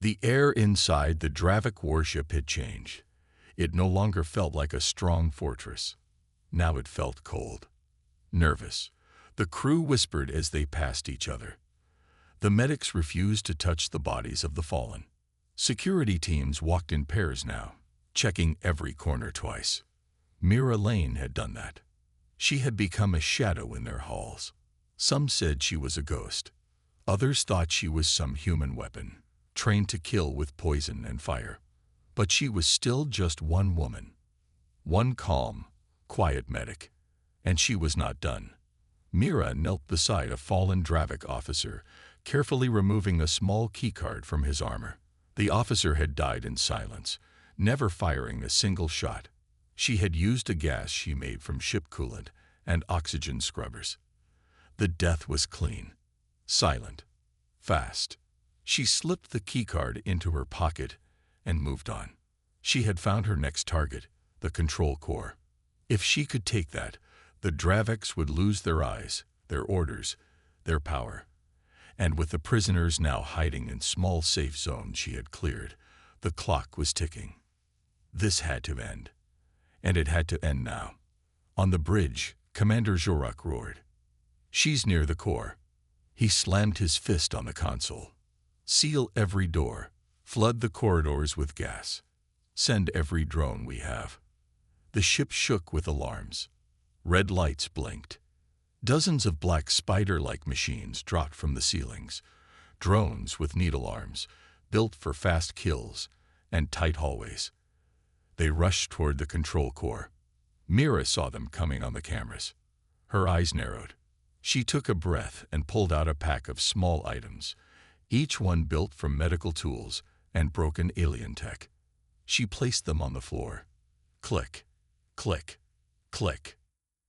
The air inside the Dravik warship had changed. It no longer felt like a strong fortress. Now it felt cold. Nervous. The crew whispered as they passed each other. The medics refused to touch the bodies of the fallen. Security teams walked in pairs now, checking every corner twice. Mira Lane had done that. She had become a shadow in their halls. Some said she was a ghost. Others thought she was some human weapon, trained to kill with poison and fire. But she was still just one woman. One calm, quiet medic. And she was not done. Mira knelt beside a fallen Dravik officer, carefully removing a small keycard from his armor. The officer had died in silence, never firing a single shot. She had used a gas she made from ship coolant and oxygen scrubbers. The death was clean, silent, fast. She slipped the keycard into her pocket and moved on. She had found her next target, the control core. If she could take that, the Draviks would lose their eyes, their orders, their power. And with the prisoners now hiding in small safe zones she had cleared, the clock was ticking. This had to end. And it had to end now. On the bridge, Commander Jorak roared. "She's near the core." He slammed his fist on the console. "Seal every door. Flood the corridors with gas. Send every drone we have." The ship shook with alarms. Red lights blinked. Dozens of black spider-like machines dropped from the ceilings. Drones with needle arms, built for fast kills and tight hallways. They rushed toward the control core. Mira saw them coming on the cameras. Her eyes narrowed. She took a breath and pulled out a pack of small items, each one built from medical tools and broken alien tech. She placed them on the floor. Click, click, click.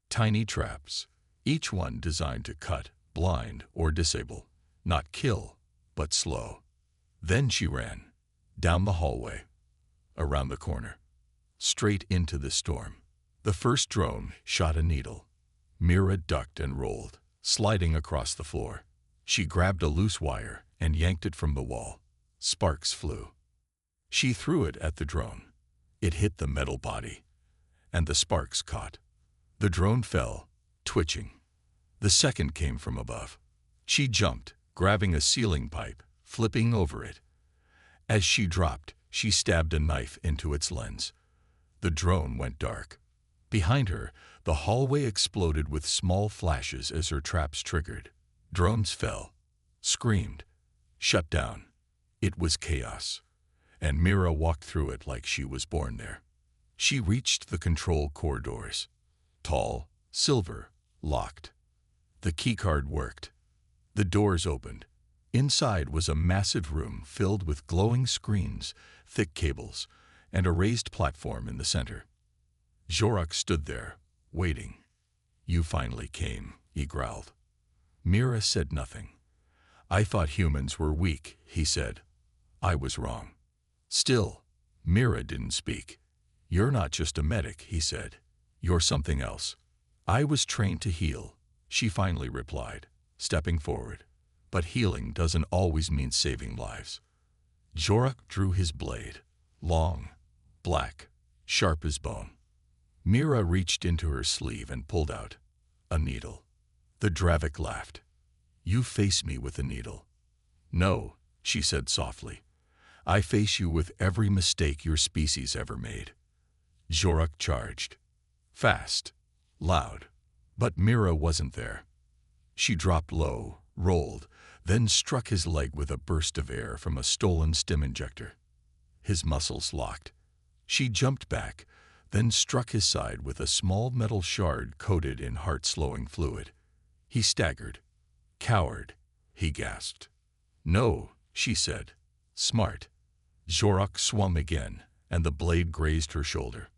Tiny traps, each one designed to cut, blind, or disable. Not kill, but slow. Then she ran, down the hallway, around the corner, straight into the storm. The first drone shot a needle. Mira ducked and rolled, sliding across the floor. She grabbed a loose wire and yanked it from the wall. Sparks flew. She threw it at the drone. It hit the metal body, and the sparks caught. The drone fell, twitching. The second came from above. She jumped, grabbing a ceiling pipe, flipping over it. As she dropped, she stabbed a knife into its lens. The drone went dark. Behind her, the hallway exploded with small flashes as her traps triggered. Drones fell, screamed, shut down. It was chaos, and Mira walked through it like she was born there. She reached the control core doors. Tall, silver, locked. The keycard worked. The doors opened. Inside was a massive room filled with glowing screens, thick cables, and a raised platform in the center. Jorak stood there, waiting. "You finally came," he growled. Mira said nothing. "I thought humans were weak," he said. "I was wrong." Still, Mira didn't speak. "You're not just a medic," he said. "You're something else." "I was trained to heal," she finally replied, stepping forward. "But healing doesn't always mean saving lives." Jorak drew his blade, long, black, sharp as bone. Mira reached into her sleeve and pulled out a needle. The Dravik laughed. "You face me with a needle." "No," she said softly. "I face you with every mistake your species ever made." Jorak charged. Fast, loud. But Mira wasn't there. She dropped low, rolled, then struck his leg with a burst of air from a stolen stim injector. His muscles locked. She jumped back, then struck his side with a small metal shard coated in heart-slowing fluid. He staggered. "Coward," he gasped. "No," she said. "Smart." Jorak swung again, and the blade grazed her shoulder.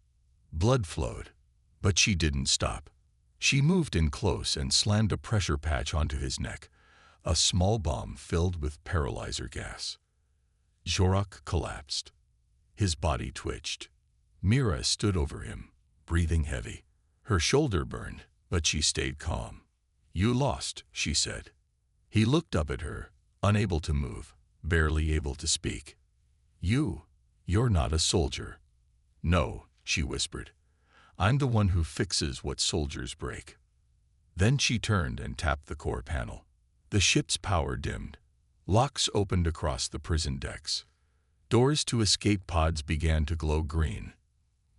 Blood flowed, but she didn't stop. She moved in close and slammed a pressure patch onto his neck, a small bomb filled with paralyzer gas. Jorak collapsed. His body twitched. Mira stood over him, breathing heavy. Her shoulder burned, but she stayed calm. "You lost," she said. He looked up at her, unable to move, barely able to speak. You're not a soldier." "No," she whispered. "I'm the one who fixes what soldiers break." Then she turned and tapped the core panel. The ship's power dimmed. Locks opened across the prison decks. Doors to escape pods began to glow green.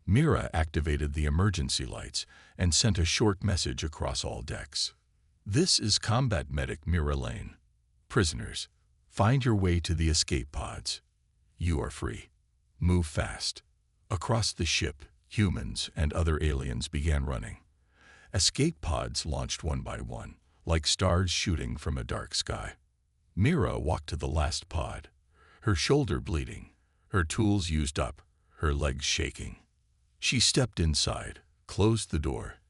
Mira activated the emergency lights and sent a short message across all decks. "This is Combat Medic Mira Lane. Prisoners, find your way to the escape pods. You are free. Move fast." Across the ship, humans and other aliens began running. Escape pods launched one by one, like stars shooting from a dark sky. Mira walked to the last pod, her shoulder bleeding, her tools used up, her legs shaking. She stepped inside, closed the door,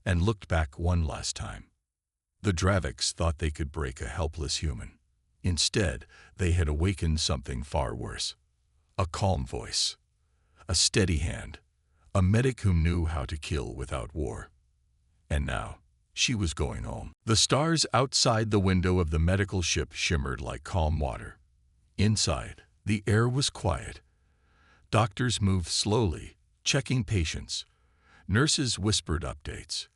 and looked back one last time. The Draviks thought they could break a helpless human. Instead, they had awakened something far worse. A calm voice, a steady hand, a medic who knew how to kill without war. And now, she was going home. The stars outside the window of the medical ship shimmered like calm water. Inside, the air was quiet. Doctors moved slowly, checking patients. Nurses whispered updates.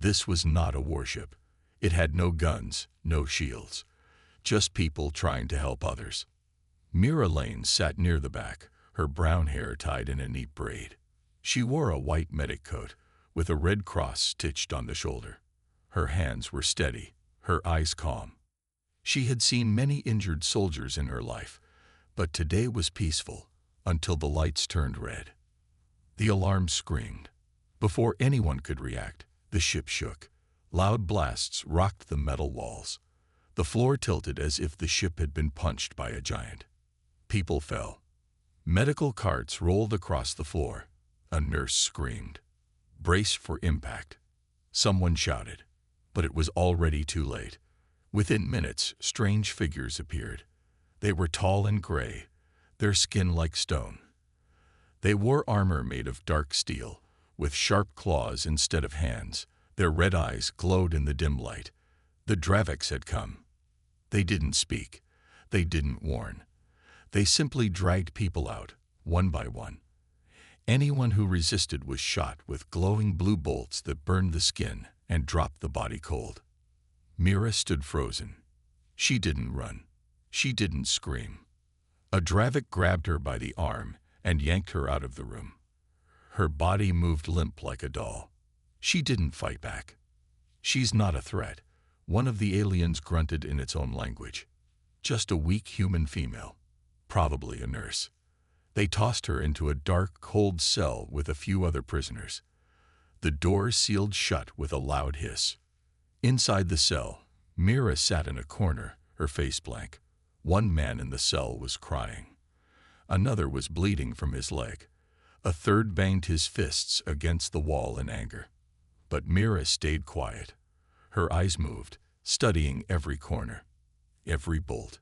This was not a warship. It had no guns, no shields. Just people trying to help others. Mira Lane sat near the back, her brown hair tied in a neat braid. She wore a white medic coat, with a red cross stitched on the shoulder. Her hands were steady, her eyes calm. She had seen many injured soldiers in her life, but today was peaceful, until the lights turned red. The alarm screamed. Before anyone could react, the ship shook. Loud blasts rocked the metal walls. The floor tilted as if the ship had been punched by a giant. People fell. Medical carts rolled across the floor. A nurse screamed. "Brace for impact." Someone shouted, but it was already too late. Within minutes, strange figures appeared. They were tall and gray, their skin like stone. They wore armor made of dark steel, with sharp claws instead of hands. Their red eyes glowed in the dim light. The Draviks had come. They didn't speak. They didn't warn. They simply dragged people out, one by one. Anyone who resisted was shot with glowing blue bolts that burned the skin and dropped the body cold. Mira stood frozen. She didn't run. She didn't scream. A Dravik grabbed her by the arm and yanked her out of the room. Her body moved limp like a doll. She didn't fight back. "She's not a threat," one of the aliens grunted in its own language. "Just a weak human female. Probably a nurse." They tossed her into a dark, cold cell with a few other prisoners. The door sealed shut with a loud hiss. Inside the cell, Mira sat in a corner, her face blank. One man in the cell was crying. Another was bleeding from his leg. A third banged his fists against the wall in anger. But Mira stayed quiet. Her eyes moved, studying every corner, every bolt,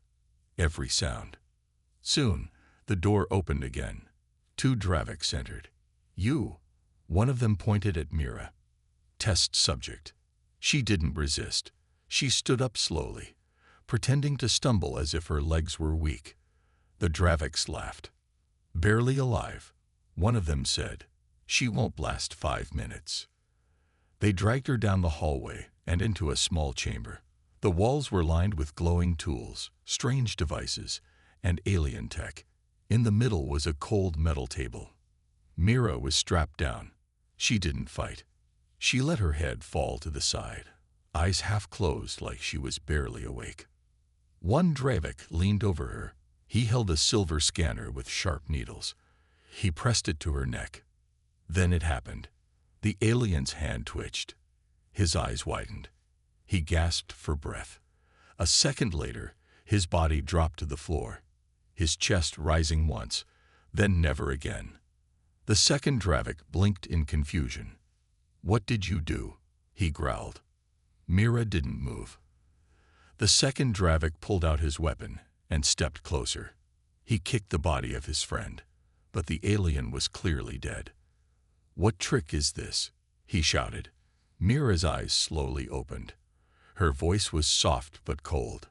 every sound. Soon, the door opened again. 2 Draviks entered. "You," one of them pointed at Mira. "Test subject." She didn't resist. She stood up slowly, pretending to stumble as if her legs were weak. The Draviks laughed. "Barely alive," one of them said. "She won't last 5 minutes." They dragged her down the hallway and into a small chamber. The walls were lined with glowing tools, strange devices, and alien tech. In the middle was a cold metal table. Mira was strapped down. She didn't fight. She let her head fall to the side, eyes half closed like she was barely awake. One Dravik leaned over her. He held a silver scanner with sharp needles. He pressed it to her neck. Then it happened. The alien's hand twitched. His eyes widened. He gasped for breath. A second later, his body dropped to the floor, his chest rising once, then never again. The second Dravik blinked in confusion. "What did you do?" he growled. Mira didn't move. The second Dravik pulled out his weapon and stepped closer. He kicked the body of his friend, but the alien was clearly dead. "What trick is this?" he shouted. Mira's eyes slowly opened. Her voice was soft but cold.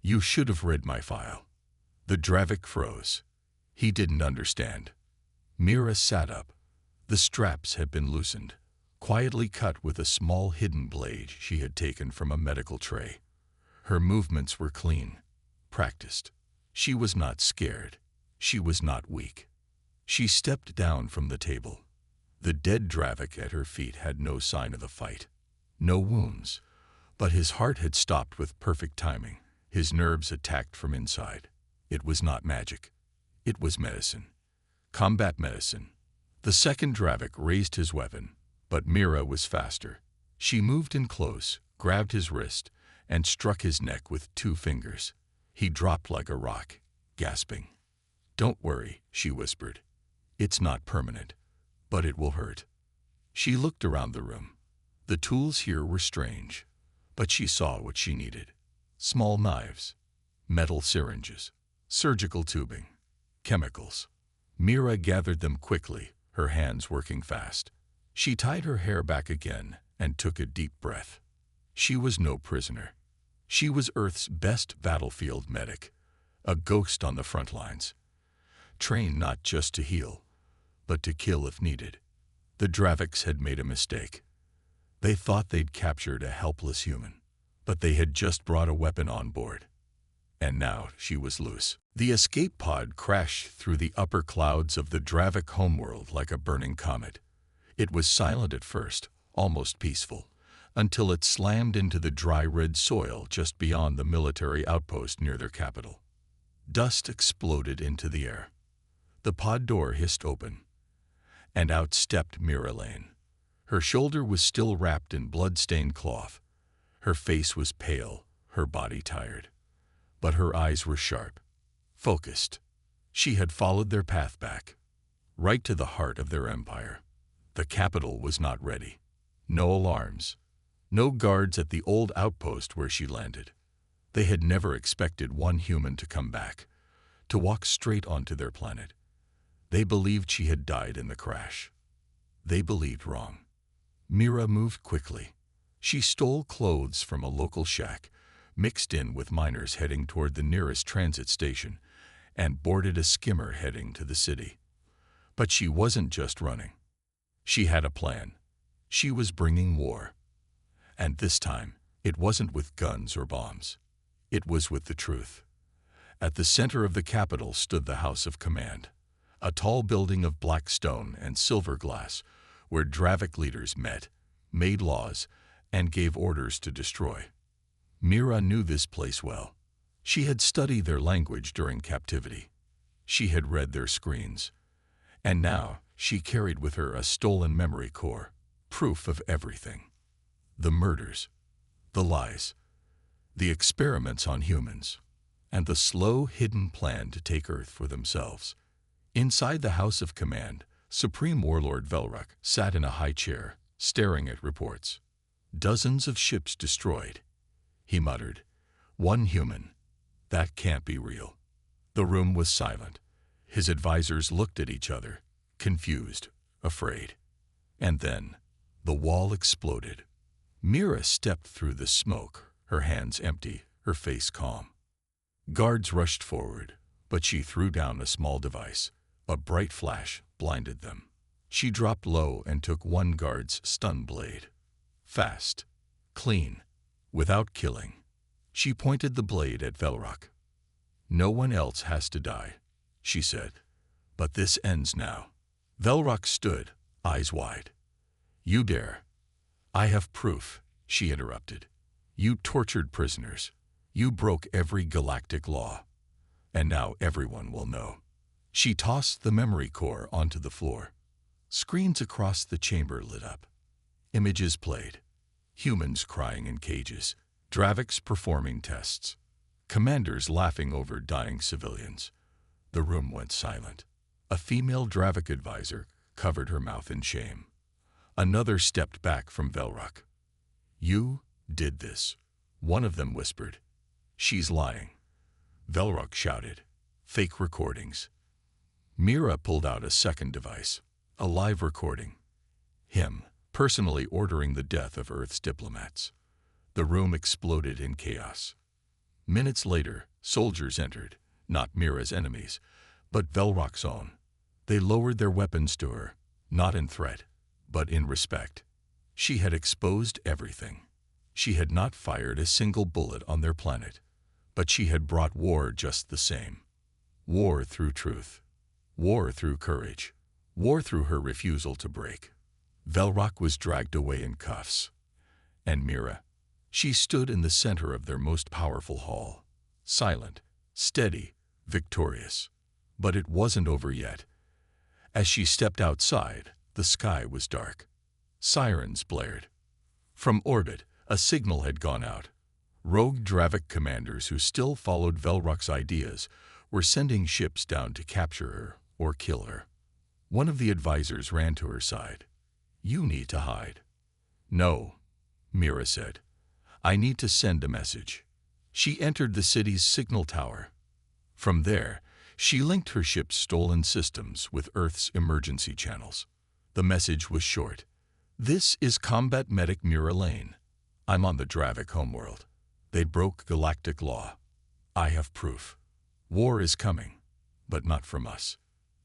"You should have read my file." The Dravik froze. He didn't understand. Mira sat up. The straps had been loosened, quietly cut with a small hidden blade she had taken from a medical tray. Her movements were clean, practiced. She was not scared. She was not weak. She stepped down from the table. The dead Dravik at her feet had no sign of the fight. No wounds. But his heart had stopped with perfect timing, his nerves attacked from inside. It was not magic. It was medicine. Combat medicine. The second Dravik raised his weapon, but Mira was faster. She moved in close, grabbed his wrist, and struck his neck with 2 fingers. He dropped like a rock, gasping. "Don't worry," she whispered. "It's not permanent, but it will hurt." She looked around the room. The tools here were strange, but she saw what she needed. Small knives, metal syringes, surgical tubing, chemicals. Mira gathered them quickly, her hands working fast. She tied her hair back again and took a deep breath. She was no prisoner. She was Earth's best battlefield medic, a ghost on the front lines, trained not just to heal, but to kill if needed. The Draviks had made a mistake. They thought they'd captured a helpless human, but they had just brought a weapon on board. And now she was loose. The escape pod crashed through the upper clouds of the Dravik homeworld like a burning comet. It was silent at first, almost peaceful, until it slammed into the dry red soil just beyond the military outpost near their capital. Dust exploded into the air. The pod door hissed open, and out stepped Mira Lane. Her shoulder was still wrapped in blood-stained cloth. Her face was pale, her body tired. But her eyes were sharp, focused. She had followed their path back, right to the heart of their empire. The capital was not ready. No alarms, no guards at the old outpost where she landed. They had never expected one human to come back, to walk straight onto their planet. They believed she had died in the crash. They believed wrong. Mira moved quickly. She stole clothes from a local shack, mixed in with miners heading toward the nearest transit station, and boarded a skimmer heading to the city. But she wasn't just running. She had a plan. She was bringing war. And this time, it wasn't with guns or bombs. It was with the truth. At the center of the capital stood the House of Command, a tall building of black stone and silver glass where Dravik leaders met, made laws, and gave orders to destroy. Mira knew this place well. She had studied their language during captivity. She had read their screens. And now she carried with her a stolen memory core, proof of everything. The murders, the lies, the experiments on humans, and the slow, hidden plan to take Earth for themselves. Inside the House of Command, Supreme Warlord Velruk sat in a high chair, staring at reports. Dozens of ships destroyed. He muttered, "One human. That can't be real." The room was silent. His advisors looked at each other, confused, afraid. And then, the wall exploded. Mira stepped through the smoke, her hands empty, her face calm. Guards rushed forward, but she threw down a small device. A bright flash blinded them. She dropped low and took one guard's stun blade. Fast, clean, without killing. She pointed the blade at Velruk. "No one else has to die," she said. "But this ends now." Velruk stood, eyes wide. "You dare." "I have proof," she interrupted. "You tortured prisoners. You broke every galactic law. And now everyone will know." She tossed the memory core onto the floor. Screens across the chamber lit up. Images played. Humans crying in cages. Draviks performing tests. Commanders laughing over dying civilians. The room went silent. A female Dravik advisor covered her mouth in shame. Another stepped back from Velruk. "You did this," one of them whispered. "She's lying." Velruk shouted, "Fake recordings." Mira pulled out a second device, a live recording. Him, personally ordering the death of Earth's diplomats. The room exploded in chaos. Minutes later, soldiers entered, not Mira's enemies, But Velrock's own. They lowered their weapons to her, not in threat, but in respect. She had exposed everything. She had not fired a single bullet on their planet, but she had brought war just the same. War through truth. War through courage. War through her refusal to break. Velrock was dragged away in cuffs. And Mira. She stood in the center of their most powerful hall. Silent, steady, victorious. But it wasn't over yet. As she stepped outside, the sky was dark. Sirens blared. From orbit, a signal had gone out. Rogue Dravik commanders who still followed Velrock's ideas were sending ships down to capture her or kill her. One of the advisors ran to her side. "You need to hide." "No," Mira said. "I need to send a message." She entered the city's signal tower. From there, she linked her ship's stolen systems with Earth's emergency channels. The message was short. "This is Combat Medic Mira Lane. I'm on the Dravik homeworld. They broke galactic law. I have proof. War is coming, but not from us.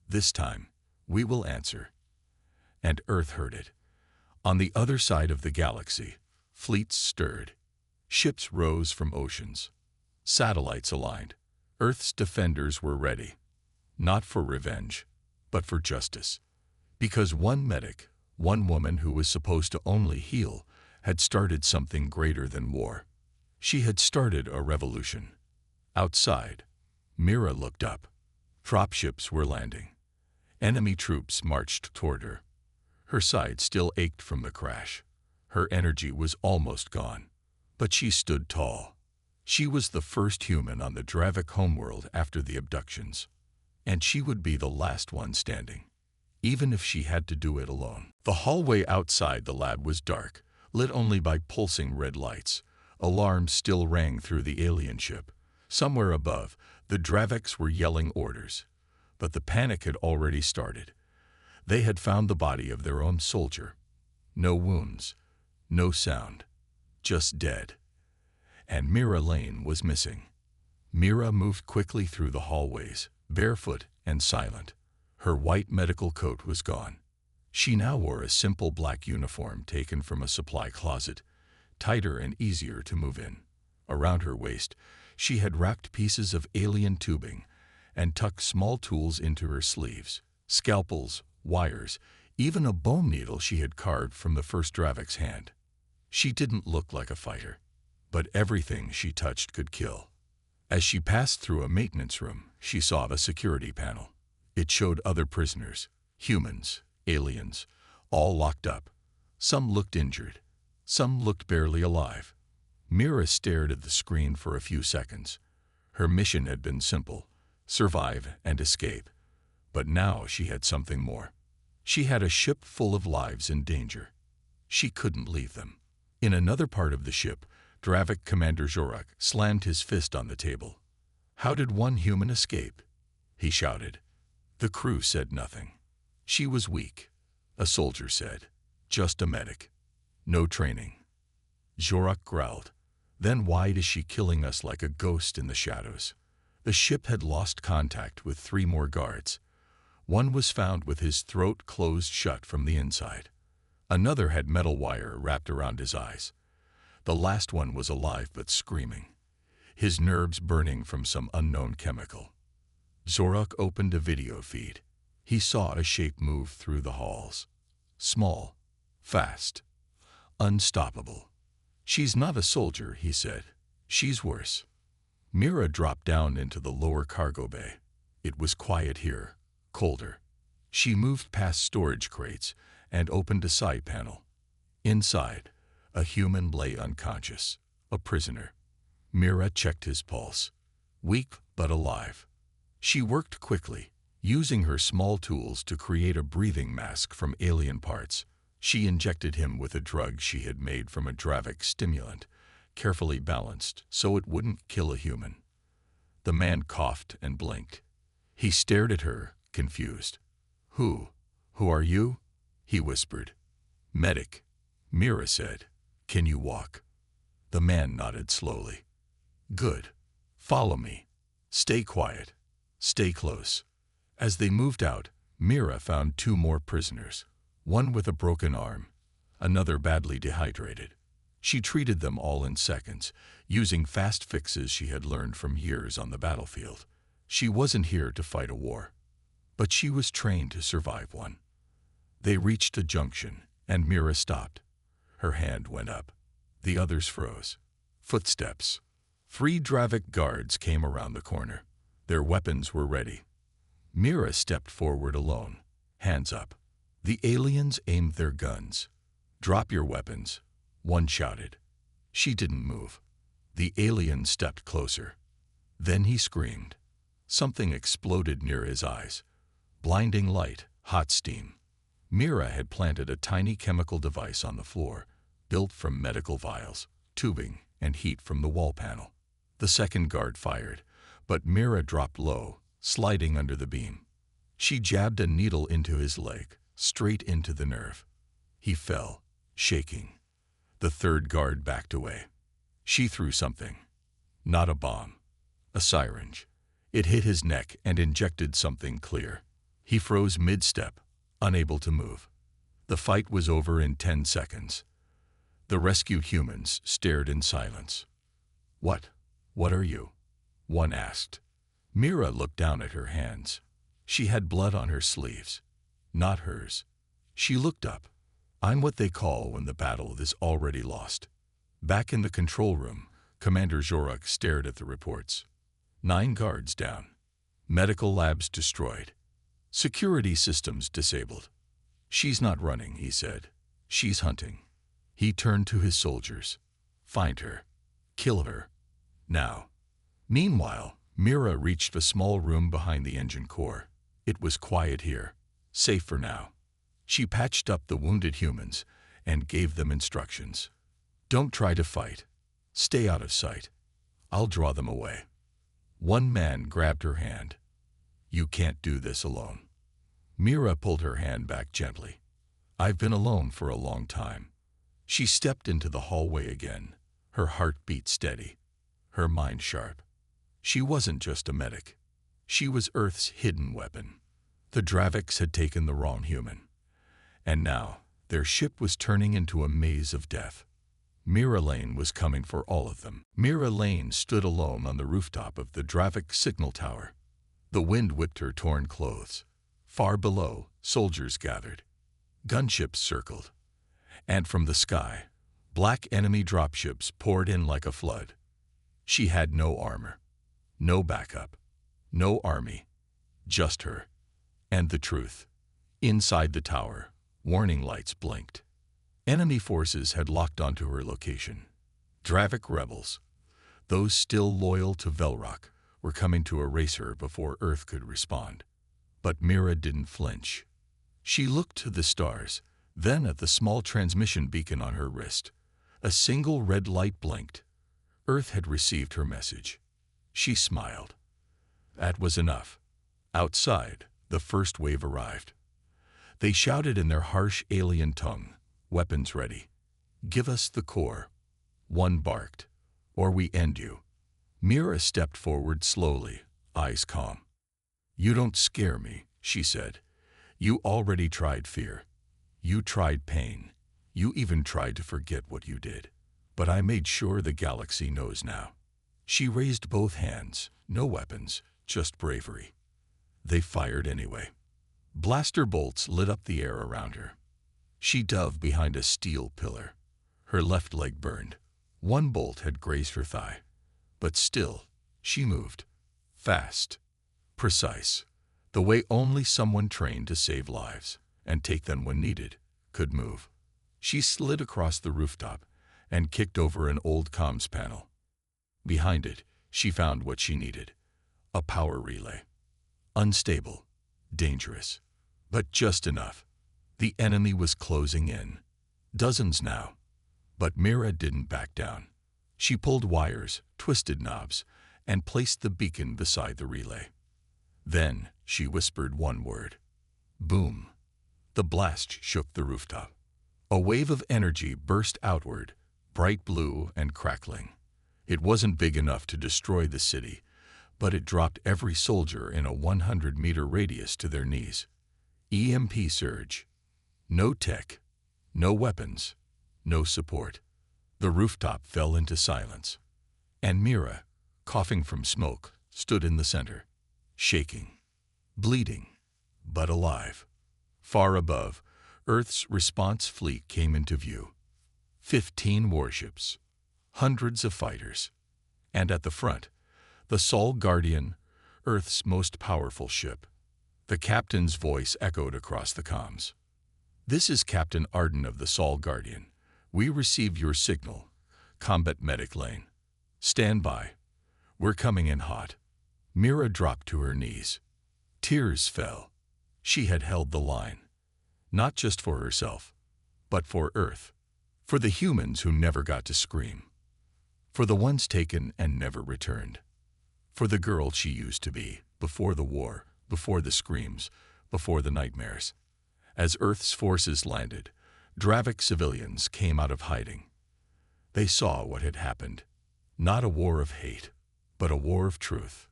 This time, we will answer." And Earth heard it. On the other side of the galaxy, fleets stirred. Ships rose from oceans. Satellites aligned. Earth's defenders were ready. Not for revenge, but for justice. Because one medic, one woman who was supposed to only heal, had started something greater than war. She had started a revolution. Outside, Mira looked up. Dropships were landing. Enemy troops marched toward her. Her side still ached from the crash. Her energy was almost gone. But she stood tall. She was the first human on the Dravik homeworld after the abductions. And she would be the last one standing, even if she had to do it alone. The hallway outside the lab was dark, lit only by pulsing red lights. Alarms still rang through the alien ship. Somewhere above, the Draviks were yelling orders. But the panic had already started. They had found the body of their own soldier. No wounds, no sound, just dead. And Mira Lane was missing. Mira moved quickly through the hallways, barefoot and silent. Her white medical coat was gone. She now wore a simple black uniform taken from a supply closet, tighter and easier to move in. Around her waist, she had wrapped pieces of alien tubing and tucked small tools into her sleeves. Scalpels, wires, even a bone needle she had carved from the first Dravik's hand. She didn't look like a fighter, but everything she touched could kill. As she passed through a maintenance room, she saw a security panel. It showed other prisoners, humans, aliens, all locked up. Some looked injured. Some looked barely alive. Mira stared at the screen for a few seconds. Her mission had been simple: survive and escape. But now she had something more. She had a ship full of lives in danger. She couldn't leave them. In another part of the ship, Dravik Commander Jorak slammed his fist on the table. "How did one human escape?" he shouted. The crew said nothing. "She was weak," a soldier said. "Just a medic. No training." Jorak growled. "Then why is she killing us like a ghost in the shadows?" The ship had lost contact with 3 more guards. One was found with his throat closed shut from the inside. Another had metal wire wrapped around his eyes. The last one was alive but screaming, his nerves burning from some unknown chemical. Zorak opened a video feed. He saw a shape move through the halls. Small, fast, unstoppable. "She's not a soldier," he said. "She's worse." Mira dropped down into the lower cargo bay. It was quiet here, colder. She moved past storage crates and opened a side panel. Inside, a human lay unconscious, a prisoner. Mira checked his pulse. Weak but alive. She worked quickly, using her small tools to create a breathing mask from alien parts. She injected him with a drug she had made from a Dravik stimulant, carefully balanced so it wouldn't kill a human. The man coughed and blinked. He stared at her, confused. Who are you?" he whispered. "Medic," Mira said. "Can you walk?" The man nodded slowly. "Good. Follow me. Stay quiet. Stay close." As they moved out, Mira found 2 more prisoners, one with a broken arm, another badly dehydrated. She treated them all in seconds, using fast fixes she had learned from years on the battlefield. She wasn't here to fight a war, but she was trained to survive one. They reached a junction, and Mira stopped. Her hand went up. The others froze. Footsteps. 3 Dravik guards came around the corner. Their weapons were ready. Mira stepped forward alone, hands up. The aliens aimed their guns. "Drop your weapons," one shouted. She didn't move. The alien stepped closer. Then he screamed. Something exploded near his eyes. Blinding light, hot steam. Mira had planted a tiny chemical device on the floor, built from medical vials, tubing, and heat from the wall panel. The second guard fired, but Mira dropped low, sliding under the beam. She jabbed a needle into his leg, straight into the nerve. He fell, shaking. The third guard backed away. She threw something. Not a bomb. A syringe. It hit his neck and injected something clear. He froze mid-step, unable to move. The fight was over in 10 seconds. The rescued humans stared in silence. What are you?" one asked. Mira looked down at her hands. She had blood on her sleeves. Not hers. She looked up. "I'm what they call when the battle is already lost." Back in the control room, Commander Zoruk stared at the reports. 9 guards down. Medical labs destroyed. Security systems disabled. "She's not running," he said. "She's hunting." He turned to his soldiers. "Find her. Kill her. Now." Meanwhile, Mira reached a small room behind the engine core. It was quiet here, safe for now. She patched up the wounded humans and gave them instructions. "Don't try to fight. Stay out of sight. I'll draw them away." One man grabbed her hand. "You can't do this alone." Mira pulled her hand back gently. "I've been alone for a long time." She stepped into the hallway again, her heart beat steady, her mind sharp. She wasn't just a medic. She was Earth's hidden weapon. The Draviks had taken the wrong human. And now, their ship was turning into a maze of death. Mira Lane was coming for all of them. Mira Lane stood alone on the rooftop of the Dravik signal tower. The wind whipped her torn clothes. Far below, soldiers gathered. Gunships circled. And from the sky, black enemy dropships poured in like a flood. She had no armor, no backup, no army, just her. And the truth. Inside the tower, warning lights blinked. Enemy forces had locked onto her location. Dravik rebels, those still loyal to Velrock, were coming to erase her before Earth could respond. But Mira didn't flinch. She looked to the stars, then at the small transmission beacon on her wrist. A single red light blinked. Earth had received her message. She smiled. That was enough. Outside, the first wave arrived. They shouted in their harsh alien tongue, "Weapons ready. Give us the core." One barked, "Or we end you." Mira stepped forward slowly, eyes calm. "You don't scare me," she said. "You already tried fear. You tried pain. You even tried to forget what you did. But I made sure the galaxy knows now." She raised both hands, no weapons, just bravery. They fired anyway. Blaster bolts lit up the air around her. She dove behind a steel pillar. Her left leg burned. One bolt had grazed her thigh. But still, she moved. Fast. Precise. The way only someone trained to save lives, and take them when needed, could move. She slid across the rooftop and kicked over an old comms panel. Behind it, she found what she needed. A power relay. Unstable. Dangerous. But just enough. The enemy was closing in. Dozens now. But Mira didn't back down. She pulled wires, twisted knobs, and placed the beacon beside the relay. Then she whispered one word. Boom. The blast shook the rooftop. A wave of energy burst outward, bright blue and crackling. It wasn't big enough to destroy the city, but it dropped every soldier in a 100-meter radius to their knees. EMP surge. No tech, no weapons, no support. The rooftop fell into silence. And Mira, coughing from smoke, stood in the center, shaking, bleeding, but alive. Far above, Earth's response fleet came into view. 15 warships, hundreds of fighters, and at the front, the Sol Guardian, Earth's most powerful ship. The captain's voice echoed across the comms. "This is Captain Arden of the Sol Guardian. We received your signal. Combat medic lane. Stand by. We're coming in hot." Mira dropped to her knees. Tears fell. She had held the line, not just for herself, but for Earth, for the humans who never got to scream, for the ones taken and never returned, for the girl she used to be, before the war, before the screams, before the nightmares. As Earth's forces landed, Dravik civilians came out of hiding. They saw what had happened. Not a war of hate, but a war of truth.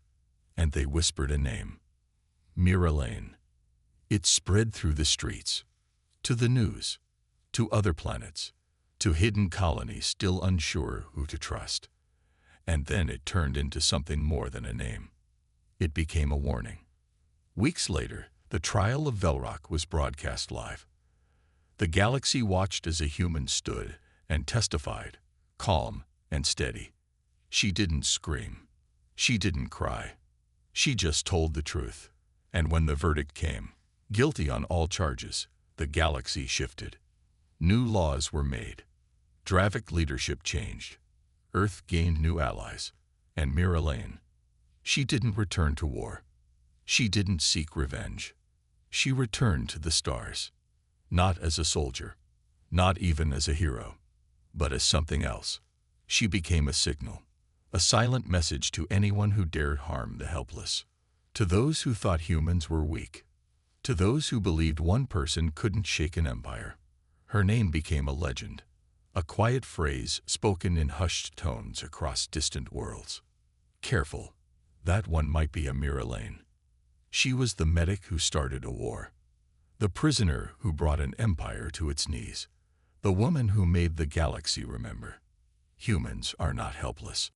And they whispered a name. Mira Lane. It spread through the streets, to the news, to other planets, to hidden colonies still unsure who to trust. And then it turned into something more than a name. It became a warning. Weeks later, the trial of Velrock was broadcast live. The galaxy watched as a human stood and testified, calm and steady. She didn't scream. She didn't cry. She just told the truth. And when the verdict came, guilty on all charges, the galaxy shifted. New laws were made. Dravik leadership changed. Earth gained new allies. And Mira Lane, she didn't return to war. She didn't seek revenge. She returned to the stars. Not as a soldier, not even as a hero, but as something else. She became a signal, a silent message to anyone who dared harm the helpless. To those who thought humans were weak. To those who believed one person couldn't shake an empire. Her name became a legend, a quiet phrase spoken in hushed tones across distant worlds. Careful, that one might be a Mira Lane. She was the medic who started a war, the prisoner who brought an empire to its knees, the woman who made the galaxy remember. Humans are not helpless.